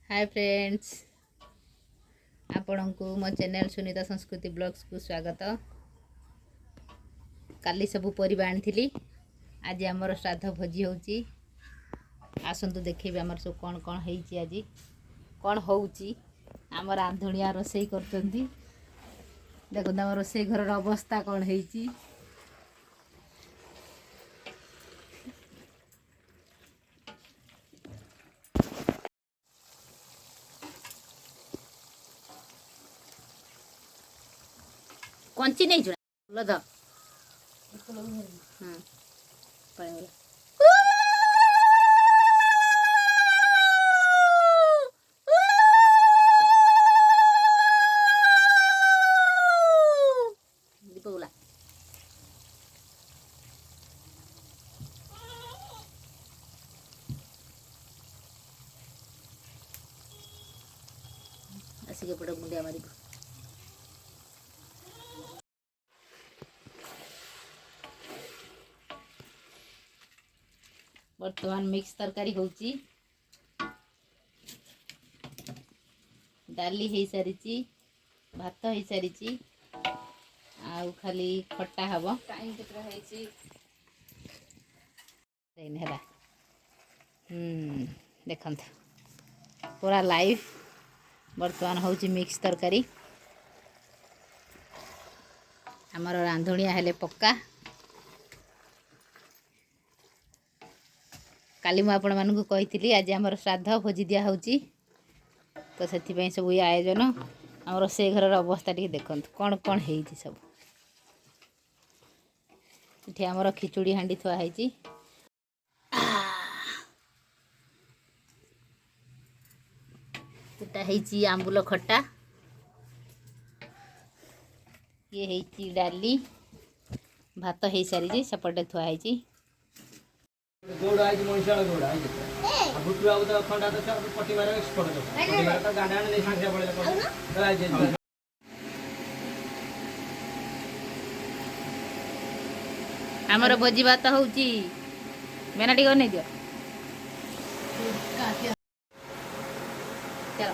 Hi friends, आपण को मो चैनल सुनीता संस्कृति ब्लॉग्स को स्वागत। काली सबू परिबा आनी आज आमर श्राद्ध भोजी होची। आसंतु देखिबे आमर सब कौन कौन होईची आज कौन होची। आमर रांधुनिया रोसई करचंदी। देखो आम रोसई घर अवस्था कौन होईची। कंची नहीं जुड़ा लद दीपला आसिके पड़े मुंडिया मारी बर्तमान मिक्स तरकारी होची। डाली हो सारी भात हो सारी आउ खाली खट्टा हब टाइम केतरा हेची है देखंत पूरा लाइव बर्तमान होची मिक्स तरकारी। हमर रांधुनिया हेले पक्का। काली मु आपण मानकु कहितली आज हमर श्राद्ध भोजी दिया होची तो सेति पई सब ये आयोजन। हमर से घर अवस्था टिके देखंत कोन कोन हेची सब। इथे हमर खिचुड़ी हांडी थवा हेची। एटा हेची आंबुल खट्टा, ये हेची डाली भात हे सारी सेपटे थवा हेची। गोड़ आई मनुष्य गोड़ आई भुटुआ तो खंडा तो पट्टी मारे एक्सपोर्ट तो पट्टी मारे तो गांडा ने सांसे पड़े तो आई जे हमर भोजी भात होची मेना टिको नै दियो चलो।